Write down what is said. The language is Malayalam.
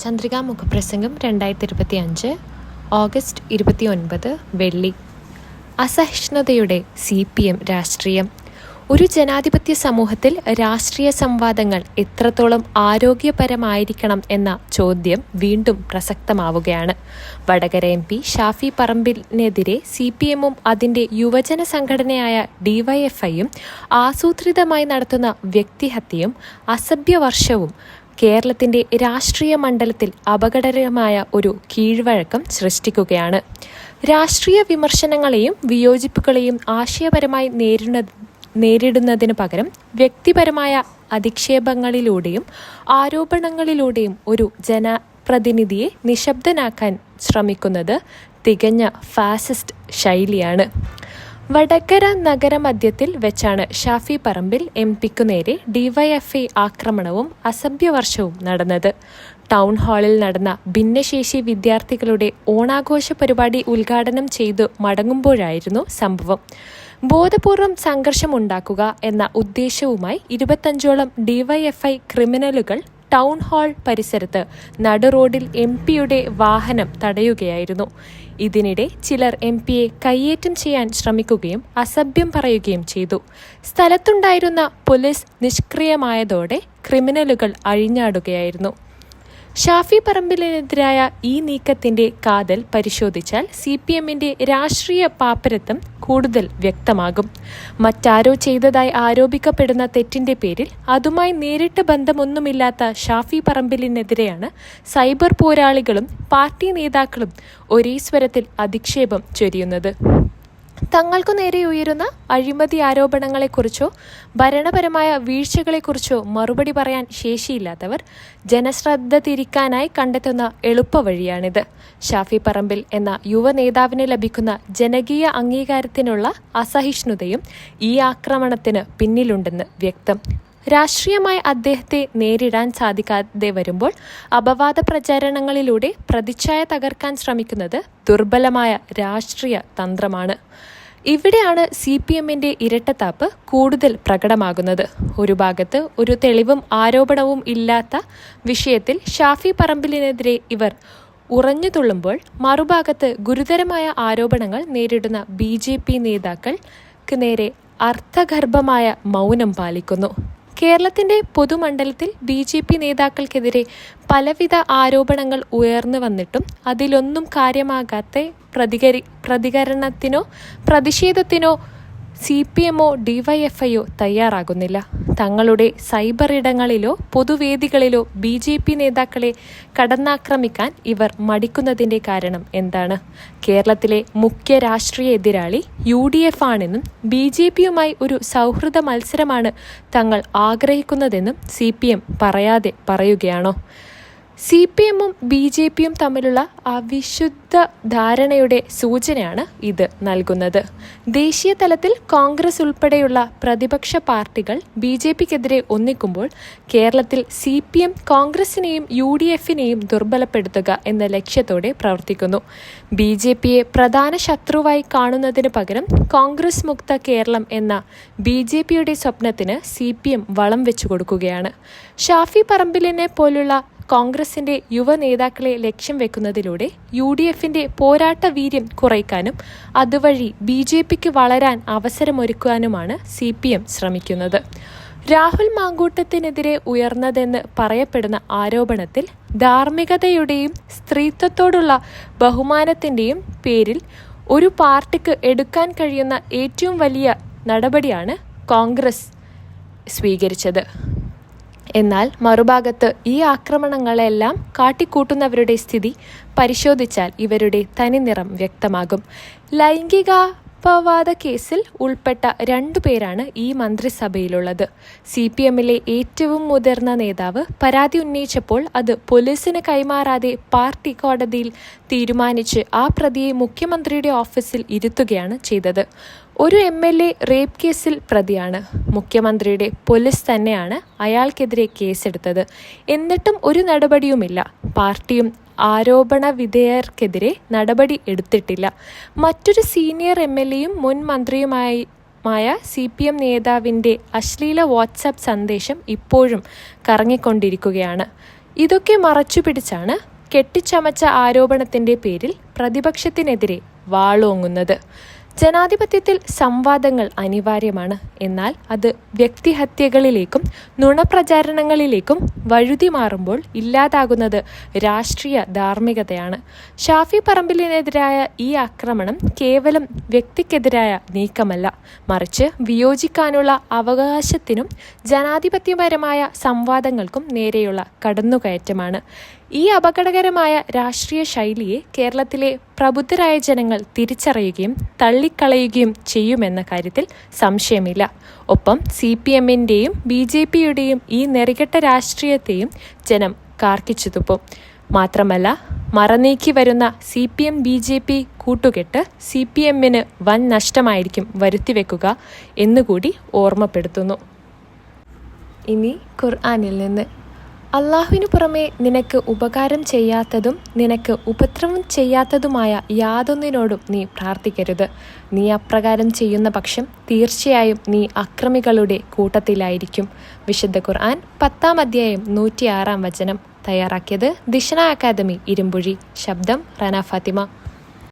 ചന്ദ്രികാ മുഖപ്രസംഗം 2025 ഓഗസ്റ്റ് 29 വെള്ളി. അസഹിഷ്ണുതയുടെ CPM രാഷ്ട്രീയം. ഒരു ജനാധിപത്യ സമൂഹത്തിൽ രാഷ്ട്രീയ സംവാദങ്ങൾ എത്രത്തോളം ആരോഗ്യപരമായിരിക്കണം എന്ന ചോദ്യം വീണ്ടും പ്രസക്തമാവുകയാണ്. വടകര MP ഷാഫി പറമ്പിലിനെതിരെ CPMഉം അതിൻ്റെ യുവജന സംഘടനയായ DYFIയും ആസൂത്രിതമായി നടത്തുന്ന വ്യക്തിഹത്യയും അസഭ്യവർഷവും കേരളത്തിൻ്റെ രാഷ്ട്രീയ മണ്ഡലത്തിൽ അപകടകരമായ ഒരു കീഴ്വഴക്കം സൃഷ്ടിക്കുകയാണ്. രാഷ്ട്രീയ വിമർശനങ്ങളെയും വിയോജിപ്പുകളെയും ആശയപരമായി നേരിടുന്നതിന് പകരം വ്യക്തിപരമായ അധിക്ഷേപങ്ങളിലൂടെയും ആരോപണങ്ങളിലൂടെയും ഒരു ജനപ്രതിനിധിയെ നിശബ്ദനാക്കാൻ ശ്രമിക്കുന്നത് തികഞ്ഞ ഫാസിസ്റ്റ് ശൈലിയാണ്. വടകര നഗരമധ്യത്തിൽ വെച്ചാണ് ഷാഫി പറമ്പിൽ MPക്കു നേരെ DYFI ആക്രമണവും അസഭ്യവർഷവും നടന്നത്. ടൗൺ ഹാളിൽ നടന്ന ഭിന്നശേഷി വിദ്യാർത്ഥികളുടെ ഓണാഘോഷ പരിപാടി ഉദ്ഘാടനം ചെയ്തു മടങ്ങുമ്പോഴായിരുന്നു സംഭവം. ബോധപൂർവം സംഘർഷമുണ്ടാക്കുക എന്ന ഉദ്ദേശവുമായി 25ഓളം DYFI ക്രിമിനലുകൾ ടൗൺ ഹാൾ പരിസരത്ത് നടുറോഡിൽ MPയുടെ വാഹനം തടയുകയായിരുന്നു. ഇതിനിടെ ചിലർ MPയെ കയ്യേറ്റം ചെയ്യാൻ ശ്രമിക്കുകയും അസഭ്യം പറയുകയും ചെയ്തു. സ്ഥലത്തുണ്ടായിരുന്ന പോലീസ് നിഷ്ക്രിയമായതോടെ ക്രിമിനലുകൾ അഴിഞ്ഞാടുകയായിരുന്നു. ഷാഫി പറമ്പിലിനെതിരായ ഈ നീക്കത്തിന്റെ കാതൽ പരിശോധിച്ചാൽ CPMന്റെ രാഷ്ട്രീയ പാപ്പരത്വം കൂടുതൽ വ്യക്തമാകും. മറ്റാരോ ചെയ്തതായി ആരോപിക്കപ്പെടുന്ന തെറ്റിന്റെ പേരിൽ അതുമായി നേരിട്ട് ബന്ധമൊന്നുമില്ലാത്ത ഷാഫി പറമ്പിലിനെതിരെയാണ് സൈബർ പോരാളികളും പാർട്ടി നേതാക്കളും ഒരേ സ്വരത്തിൽ അധിക്ഷേപം ചൊരിയുന്നത്. തങ്ങൾക്കു നേരെ ഉയരുന്ന അഴിമതി ആരോപണങ്ങളെക്കുറിച്ചോ ഭരണപരമായ വീഴ്ചകളെക്കുറിച്ചോ മറുപടി പറയാൻ ശേഷിയില്ലാത്തവർ ജനശ്രദ്ധ തിരിക്കാനായി കണ്ടെത്തുന്ന എളുപ്പവഴിയാണിത്. ഷാഫി പറമ്പിൽ എന്ന യുവ നേതാവിന് ലഭിക്കുന്ന ജനകീയ അംഗീകാരത്തിനുള്ള അസഹിഷ്ണുതയും ഈ ആക്രമണത്തിന് പിന്നിലുണ്ടെന്ന് വ്യക്തം. രാഷ്ട്രീയമായി അദ്ദേഹത്തെ നേരിടാൻ സാധിക്കാതെ വരുമ്പോൾ അപവാദ പ്രചാരണങ്ങളിലൂടെ പ്രതിച്ഛായ തകർക്കാൻ ശ്രമിക്കുന്നത് ദുർബലമായ രാഷ്ട്രീയ തന്ത്രമാണ്. ഇവിടെയാണ് CPMന്റെ ഇരട്ടത്താപ്പ് കൂടുതൽ പ്രകടമാകുന്നത്. ഒരു ഭാഗത്ത് ഒരു തെളിവും ആരോപണവും ഇല്ലാത്ത വിഷയത്തിൽ ഷാഫി പറമ്പിലിനെതിരെ ഇവർ ഉറഞ്ഞുതുള്ളുമ്പോൾ മറുഭാഗത്ത് ഗുരുതരമായ ആരോപണങ്ങൾ നേരിടുന്ന BJP നേതാക്കൾക്ക് നേരെ അർത്ഥഗർഭമായ മൗനം പാലിക്കുന്നു. കേരളത്തിന്റെ പൊതുമണ്ഡലത്തിൽ BJP നേതാക്കൾക്കെതിരെ പലവിധ ആരോപണങ്ങൾ ഉയർന്നു വന്നിട്ടും അതിലൊന്നും കാര്യമാകാത്ത പ്രതികരണത്തിനോ പ്രതിഷേധത്തിനോ CPMോ DYFIയോ തയ്യാറാകുന്നില്ല. തങ്ങളുടെ സൈബർ ഇടങ്ങളിലോ പൊതുവേദികളിലോ BJP നേതാക്കളെ കടന്നാക്രമിക്കാൻ ഇവർ മടിക്കുന്നതിൻ്റെ കാരണം എന്താണ്? കേരളത്തിലെ മുഖ്യ രാഷ്ട്രീയ എതിരാളി UDF ആണെന്നും BJPയുമായി ഒരു സൗഹൃദ മത്സരമാണ് തങ്ങൾ ആഗ്രഹിക്കുന്നതെന്നും CPM പറയാതെ പറയുകയാണോ? CPMഉം BJPയും തമ്മിലുള്ള അവിശുദ്ധ ധാരണയുടെ സൂചനയാണ് ഇത് നൽകുന്നത്. ദേശീയ തലത്തിൽ കോൺഗ്രസ് ഉൾപ്പെടെയുള്ള പ്രതിപക്ഷ പാർട്ടികൾ BJPക്കെതിരെ ഒന്നിക്കുമ്പോൾ കേരളത്തിൽ CPM കോൺഗ്രസിനെയും UDFനെയും ദുർബലപ്പെടുത്തുക എന്ന ലക്ഷ്യത്തോടെ പ്രവർത്തിക്കുന്നു. BJPയെ പ്രധാന ശത്രുവായി കാണുന്നതിന് പകരം കോൺഗ്രസ് മുക്ത കേരളം എന്ന BJPയുടെ സ്വപ്നത്തിന് CPM വളം വെച്ചു കൊടുക്കുകയാണ്. ഷാഫി പറമ്പിലിനെ പോലുള്ള കോൺഗ്രസിന്റെ യുവ നേതാക്കളെ ലക്ഷ്യം വെക്കുന്നതിലൂടെ UDFന്റെ പോരാട്ട വീര്യം കുറയ്ക്കാനും അതുവഴി BJPക്ക് വളരാൻ അവസരമൊരുക്കാനുമാണ് CPM ശ്രമിക്കുന്നത്. രാഹുൽ മാങ്കൂട്ടത്തിനെതിരെ ഉയർന്നതെന്ന് പറയപ്പെടുന്ന ആരോപണത്തിൽ ധാർമ്മികതയുടെയും സ്ത്രീത്വത്തോടുള്ള ബഹുമാനത്തിന്റെയും പേരിൽ ഒരു പാർട്ടിക്ക് എടുക്കാൻ കഴിയുന്ന ഏറ്റവും വലിയ നടപടിയാണ് കോൺഗ്രസ് സ്വീകരിച്ചത്. എന്നാൽ മറുഭാഗത്ത് ഈ ആക്രമണങ്ങളെല്ലാം കാട്ടിക്കൂട്ടുന്നവരുടെ സ്ഥിതി പരിശോധിച്ചാൽ ഇവരുടെ തനിനിറം വ്യക്തമാകും. ലൈംഗികാപവാദ കേസിൽ ഉൾപ്പെട്ട 2 പേരാണ് ഈ മന്ത്രിസഭയിലുള്ളത്. CPMലെ ഏറ്റവും മുതിർന്ന നേതാവ് പരാതി ഉന്നയിച്ചപ്പോൾ അത് പോലീസിന് കൈമാറാതെ പാർട്ടി കോടതിയിൽ തീരുമാനിച്ച് ആ പ്രതിയെ മുഖ്യമന്ത്രിയുടെ ഓഫീസിൽ ഇരുത്തുകയാണ് ചെയ്തത്. ഒരു MLA റേപ്പ് കേസിൽ പ്രതിയാണ്. മുഖ്യമന്ത്രിയുടെ പോലീസ് തന്നെയാണ് അയാൾക്കെതിരെ കേസെടുത്തത്. എന്നിട്ടും ഒരു നടപടിയുമില്ല. പാർട്ടിയും ആരോപണ വിധേയർക്കെതിരെ നടപടി എടുത്തിട്ടില്ല. മറ്റൊരു സീനിയർ MLAയും മുൻ മന്ത്രിയുമായ CPM നേതാവിൻ്റെ അശ്ലീല വാട്സാപ്പ് സന്ദേശം ഇപ്പോഴും കറങ്ങിക്കൊണ്ടിരിക്കുകയാണ്. ഇതൊക്കെ മറച്ചുപിടിച്ചാണ് കെട്ടിച്ചമച്ച ആരോപണത്തിന്റെ പേരിൽ പ്രതിപക്ഷത്തിനെതിരെ വാളോങ്ങുന്നത്. ജനാധിപത്യത്തിൽ സംവാദങ്ങൾ അനിവാര്യമാണ്. എന്നാൽ അത് വ്യക്തിഹത്യകളിലേക്കും നുണപ്രചാരണങ്ങളിലേക്കും വഴുതി മാറുമ്പോൾ ഇല്ലാതാകുന്നത് രാഷ്ട്രീയ ധാർമ്മികതയാണ്. ഷാഫി പറമ്പിലിനെതിരായ ഈ ആക്രമണം കേവലം വ്യക്തിക്കെതിരായ നീക്കമല്ല, മറിച്ച് വിയോജിക്കാനുള്ള അവകാശത്തിനും ജനാധിപത്യപരമായ സംവാദങ്ങൾക്കും നേരെയുള്ള കടന്നുകയറ്റമാണ്. ഈ അപകടകരമായ രാഷ്ട്രീയ ശൈലിയെ കേരളത്തിലെ പ്രബുദ്ധരായ ജനങ്ങൾ തിരിച്ചറിയുകയും തള്ളിക്കളയുകയും ചെയ്യുമെന്ന കാര്യത്തിൽ സംശയമില്ല. ഒപ്പം CPMന്റെയും BJPയുടെയും ഈ നെറികെട്ട രാഷ്ട്രീയത്തെയും ജനം കാർക്കിച്ചു തുപ്പും. മാത്രമല്ല, മറനീക്കി വരുന്ന CPM BJP കൂട്ടുകെട്ട് CPMന് വൻ നഷ്ടമായിരിക്കും വരുത്തിവെക്കുക എന്നുകൂടി ഓർമ്മപ്പെടുത്തുന്നു. ഇനി ഖുർആനിൽ നിന്ന്: അള്ളാഹുവിനു പുറമെ നിനക്ക് ഉപകാരം ചെയ്യാത്തതും നിനക്ക് ഉപദ്രവം ചെയ്യാത്തതുമായ യാതൊന്നിനോടും നീ പ്രാർത്ഥിക്കരുത്. നീ അപ്രകാരം ചെയ്യുന്ന പക്ഷം തീർച്ചയായും നീ അക്രമികളുടെ കൂട്ടത്തിലായിരിക്കും. വിശുദ്ധ ഖുർആൻ 10-ാം അധ്യായം 106-ാം വചനം. തയ്യാറാക്കിയത് ദിശന അക്കാദമി ഇരുമ്പുഴി. ശബ്ദം റന ഫാത്തിമ.